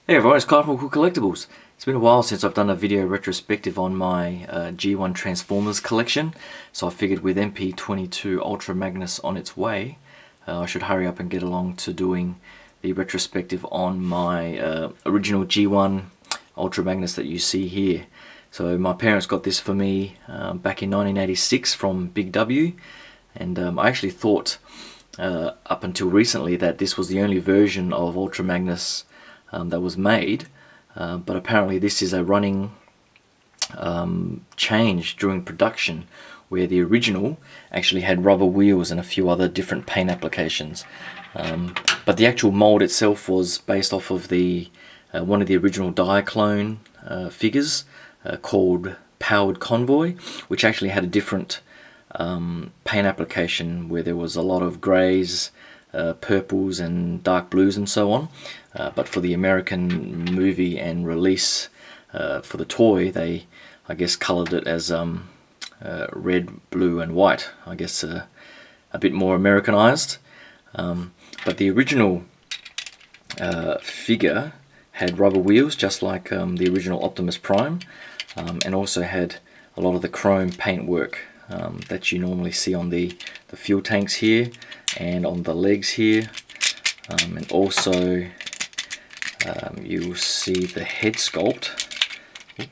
Hey everyone, it's Kool from Kollectibles. It's been a while since I've done a video retrospective on my G1 Transformers collection, so I figured with MP22 Ultra Magnus on its way, I should hurry up and get along to doing the retrospective on my original G1 Ultra Magnus that you see here. So my parents got this for me back in 1986 from Big W, and I actually thought up until recently that this was the only version of Ultra Magnus that was made, but apparently this is a running change during production, where the original actually had rubber wheels and a few other different paint applications, but the actual mold itself was based off of the one of the original Diaclone figures called Powered Convoy, which actually had a different paint application where there was a lot of greys, purples and dark blues and so on, but for the American movie and release for the toy, they I guess colored it as red, blue and white, I guess a bit more Americanized, but the original figure had rubber wheels just like the original Optimus Prime, and also had a lot of the chrome paintwork that you normally see on the fuel tanks here and on the legs here, and also you will see the head sculpt. I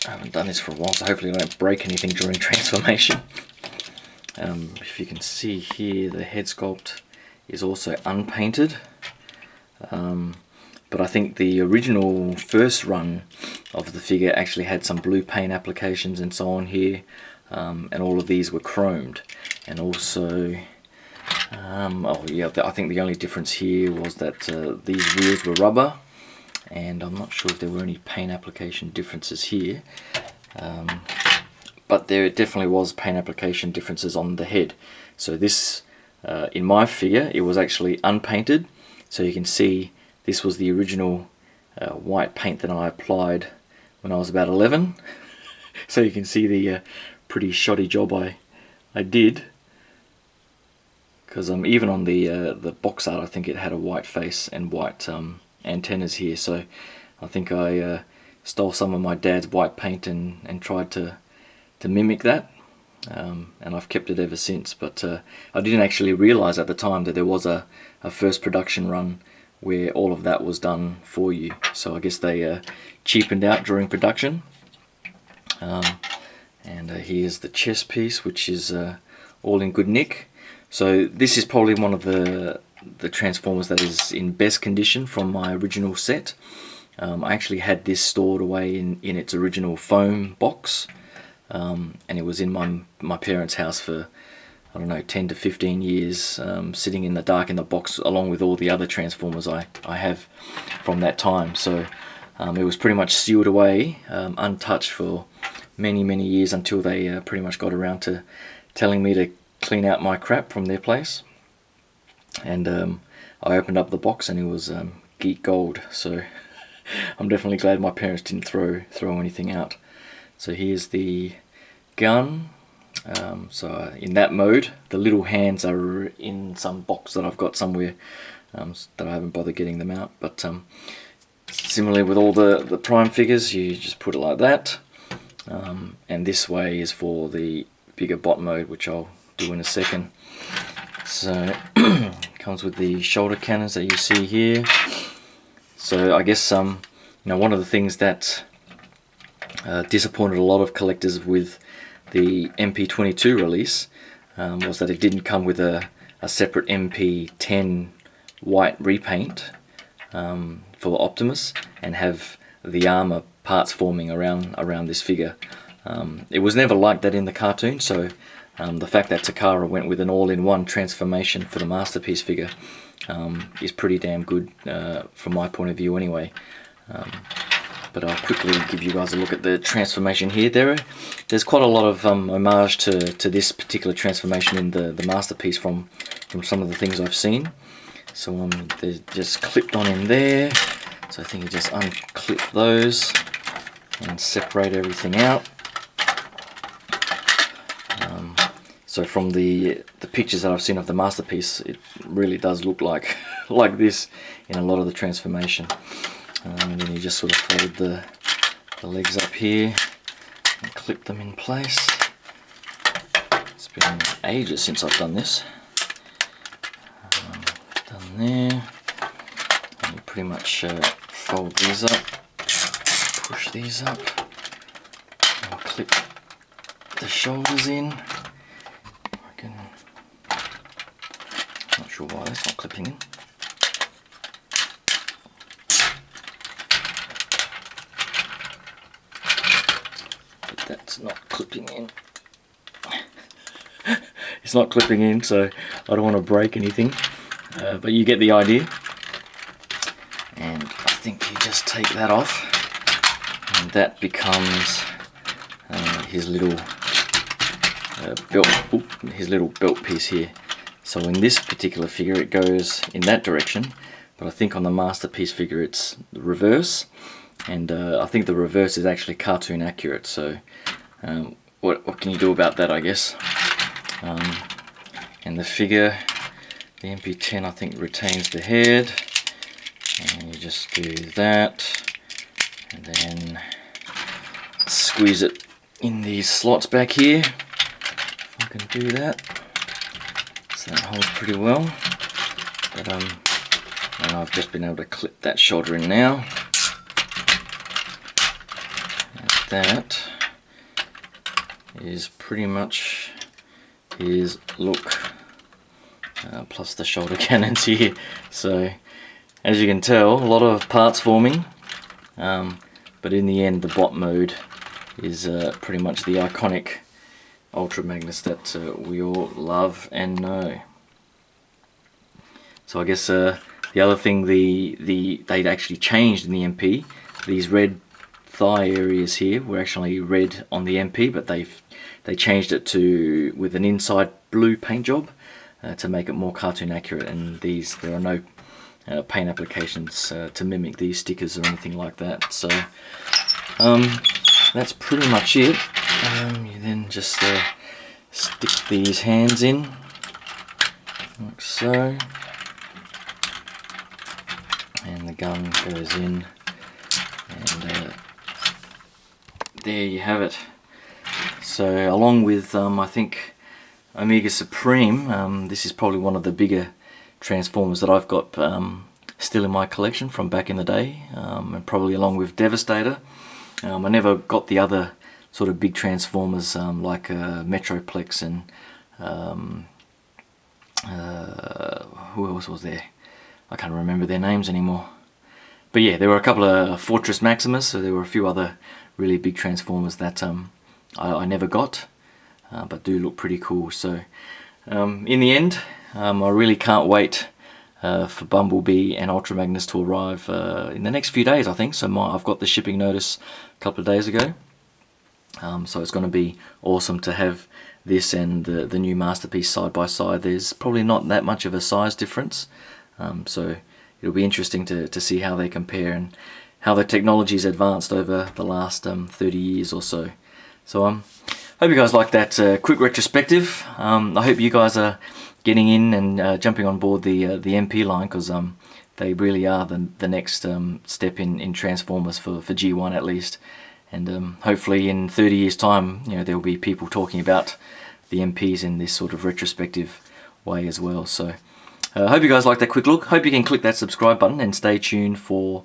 haven't done this for a while, so hopefully I don't break anything during transformation. If you can see here, the head sculpt is also unpainted, but I think the original first run of the figure actually had some blue paint applications and so on here, and all of these were chromed. And also, oh yeah, I think the only difference here was that these wheels were rubber, and I'm not sure if there were any paint application differences here, but there definitely was paint application differences on the head. So this, in my figure, it was actually unpainted, so you can see this was the original white paint that I applied when I was about 11. So you can see the pretty shoddy job I did, because even on the box art I think it had a white face and white antennas here, so I think I stole some of my dad's white paint and tried to mimic that, and I've kept it ever since. But I didn't actually realize at the time that there was a first production run where all of that was done for you, so I guess they cheapened out during production. And here's the chest piece, which is all in good nick. So this is probably one of the Transformers that is in best condition from my original set. I actually had this stored away in its original foam box, and it was in my parents' house for, I don't know, 10 to 15 years, sitting in the dark in the box along with all the other Transformers I have from that time. So it was pretty much sealed away, untouched for many years, until they pretty much got around to telling me to clean out my crap from their place. And I opened up the box and it was geek gold, so I'm definitely glad my parents didn't throw anything out. So here's the gun. So in that mode, the little hands are in some box that I've got somewhere, that I haven't bothered getting them out. But similarly with all the Prime figures, you just put it like that, and this way is for the bigger bot mode, which I'll do in a second. So comes with the shoulder cannons that you see here. So I guess you know, one of the things that disappointed a lot of collectors with the MP22 release was that it didn't come with a separate MP10 white repaint for Optimus and have the armor parts forming around this figure. It was never like that in the cartoon, so the fact that Takara went with an all-in-one transformation for the Masterpiece figure is pretty damn good from my point of view anyway. But I'll quickly give you guys a look at the transformation here. There's quite a lot of homage to this particular transformation in the Masterpiece from some of the things I've seen. So they're just clipped on in there, so I think you just unclip those and separate everything out. So from the pictures that I've seen of the masterpiece, it really does look like like this in a lot of the transformation. And then you just sort of fold the legs up here and clip them in place. It's been ages since I've done this. Done there. And you pretty much fold these up, push these up, and clip the shoulders in. Not sure why that's not clipping in. But that's not clipping in. It's not clipping in, so I don't want to break anything. But you get the idea. And I think you just take that off, and that becomes his little belt piece here. So in this particular figure it goes in that direction, but I think on the masterpiece figure it's the reverse, and I think the reverse is actually cartoon accurate, so what can you do about that, I guess. And the figure, the MP10, I think retains the head, and you just do that, and then squeeze it in these slots back here, if I can do that. That holds pretty well, but and I've just been able to clip that shoulder in now. And that is pretty much his look, plus the shoulder cannons here. So as you can tell, a lot of parts forming, but in the end the bot mode is pretty much the iconic Ultra Magnus that we all love and know. So I guess the other thing they'd actually changed in the MP, these red thigh areas here were actually red on the MP, but they changed it to with an inside blue paint job to make it more cartoon accurate, and there are no paint applications to mimic these stickers or anything like that. So that's pretty much it. You then just stick these hands in, like so, and the gun goes in, and there you have it. So along with I think Omega Supreme, this is probably one of the bigger Transformers that I've got still in my collection from back in the day, and probably along with Devastator. I never got the other sort of big Transformers like Metroplex and who else was there? I can't remember their names anymore. But yeah, there were a couple of Fortress Maximus, so there were a few other really big Transformers that I never got, but do look pretty cool. So in the end, I really can't wait for Bumblebee and Ultra Magnus to arrive in the next few days, I think. So I've got the shipping notice a couple of days ago. So it's going to be awesome to have this and the new masterpiece side by side. There's probably not that much of a size difference, so it'll be interesting to see how they compare and how the technology's advanced over the last 30 years or so. So hope you guys like that quick retrospective. I hope you guys are getting in and jumping on board the MP line, because they really are the next step in Transformers for G1 at least. And hopefully in 30 years time, you know, there will be people talking about the MPs in this sort of retrospective way as well. So I hope you guys like that quick look. Hope you can click that subscribe button and stay tuned for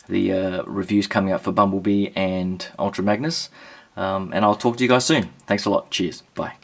the reviews coming up for Bumblebee and Ultra Magnus. And I'll talk to you guys soon. Thanks a lot. Cheers. Bye.